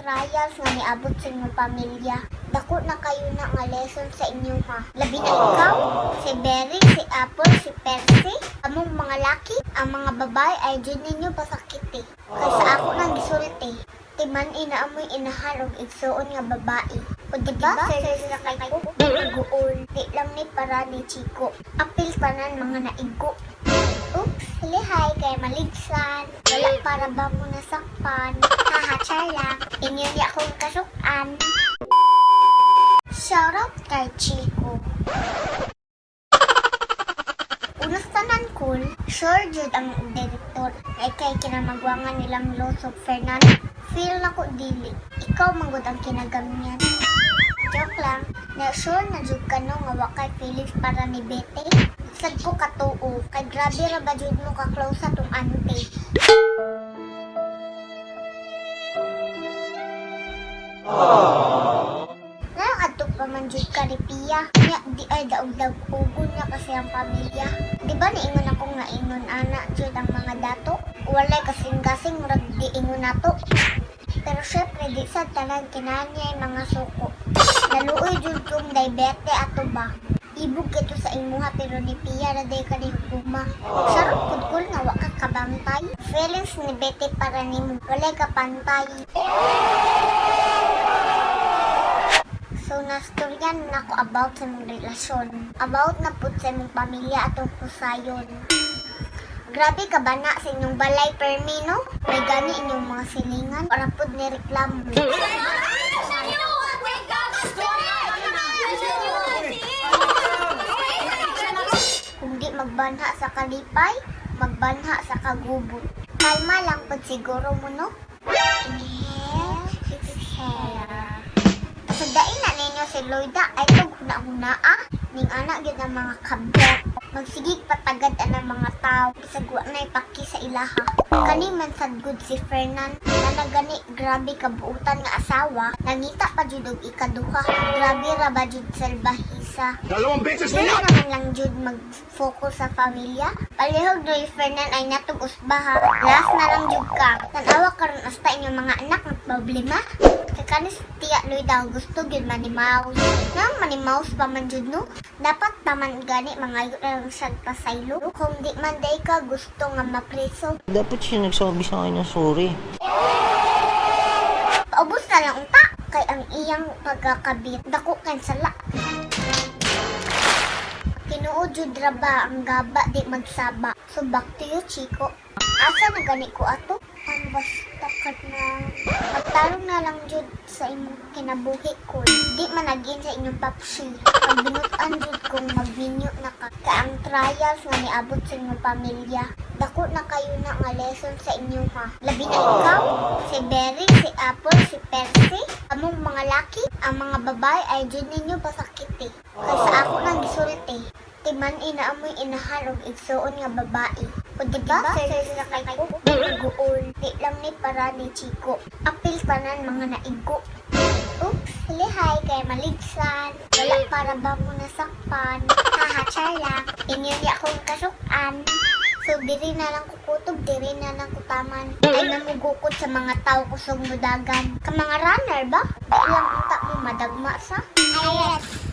trials nga niabot sa inyong pamilya. Dako na kayo na nga lesson sa inyo ha. Labi na ikaw, si Berry, si Apple, si Percy, among mga laki, ang mga babae ay dyan ninyo pasakiti. Kaysa ako nang gisulti, timan inaamoy inahan og igsuon nga babae. O diba, sir na kay ko, guol, di lang ni para ni Chico. Apil tanan mga naigo. Oops, lihay kay maligsan. Wala para ba mo nasakpan? Haha, char lang. Inyo di akong kasukan. Shoutout kay Chico. Unos tanan cool, sure jud ang director. Ay kay kinamagwangan nilang Losok Fernando. Feel na ko dili. Ikaw manggod ang kinagamyan. Joke lang, na sure na jud ka no nga wakay feelings para ni Bete. Sad ko katuo, kay grabe ra ba jud mo ka-close sa tong ante. Nang atok pa man jud ka ni Pia, nya di ay daog-daog ugon na kasi ang pamilya. Di ba niingon ako nga ingon ana jud ang mga dato? Walay kasing-kasing murag di ingon nato. Pero syempre di sad tanan kinahanglan mga suko. Naluoy jud kong diabetes ato ba? Ibog ito sa imuha pero ni Pia na day ka ni hukuma. Sarap pudkol nga wa ka kabantay. Feelings ni Bete para nimo, walay ka pantay. So nastoryan na ko about sa mong relasyon. About na pud sa mong pamilya atong pusayon. Grabe ka ba na sa inyong balay permi no? May gani inyong mga silingan para pud ni reklamo. Kung di magbanha sa kalipay, magbanha sa kagubot. Kalma lang pud siguro mo no? Inhale, exhale. Sadain na ninyo si Loida ay itong huna-hunaa ning anak gyud ang mga kabyak. Magsigig patagad ang mga tao bisag wa na ipaki sa ilaha. Kani man sad good si Fernan na nagani grabe kabuutan nga asawa, nangita pa jud og ikaduha. Grabe ra ba jud salbahisa. Dalawang beses na Dili yan! naman lang jud mag-focus sa pamilya. Palihog na yung Fernan ay natong usbaha. Last na lang jud ka. Tanawa karon hasta inyong mga anak ng problema. Kay kanis tiya Loida gusto gyud manimaus. Nang manimaus pa man jud no. Dapat naman gani mga yung siyag pasaylo. Kung di man day ka gusto nga mapreso. Dapat siya nagsabi sa akin ng sorry. Paubos na lang unta. Kay ang iyang pagkakabit. Dako kan sala. Tinuod jud ra ba ang gaba di magsaba. So back to you, Chico. Asa na gani ko ato? Ang basta ka na. Magtarong na lang jud sa imong kinabuhi ko. Di man naging sa inyong papsi. Pagbinutan jud kung magminyo na ka. Kaang trials nga niabot sa inyong pamilya. Dako na kayo na nga lesson sa inyo ha. Labi na ikaw, si Berry, si Apple, si Percy, among mga laki, ang mga babae ay dyan ninyo pasakiti. Kaysa ako nang gisulti, timan inaamoy inahan og igsuon nga babae. O diba, sir na kay ko, guol, di lang ni para ni Chico. Apil tanan mga naigo. Oops, lihay kay maligsan. Wala para ba mo nasakpan? Haha, char lang. Inyo di akong kasukan. So, diri na lang kukutob, diri na lang kutaman. Ay namugukod sa mga tao kusog mudagan. Ka mga runner ba? Ilang unta mo madagma sa? Yes!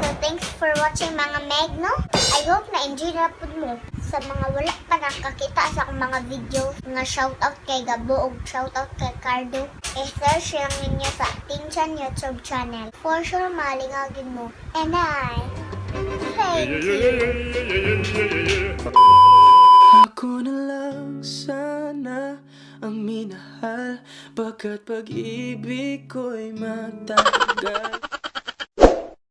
So, thanks for watching mga Meg, no? I hope na-enjoy na po mo. Sa mga wala pa nakakita sa akong mga videos, mga shoutout kay Gabo o shoutout kay Cardo, search lang ninyo sa Tinchan YouTube channel. For sure, malingagin mo. And I thank you. Ako na lang sana ang minahal, pagkat pag-ibig ko'y matagal.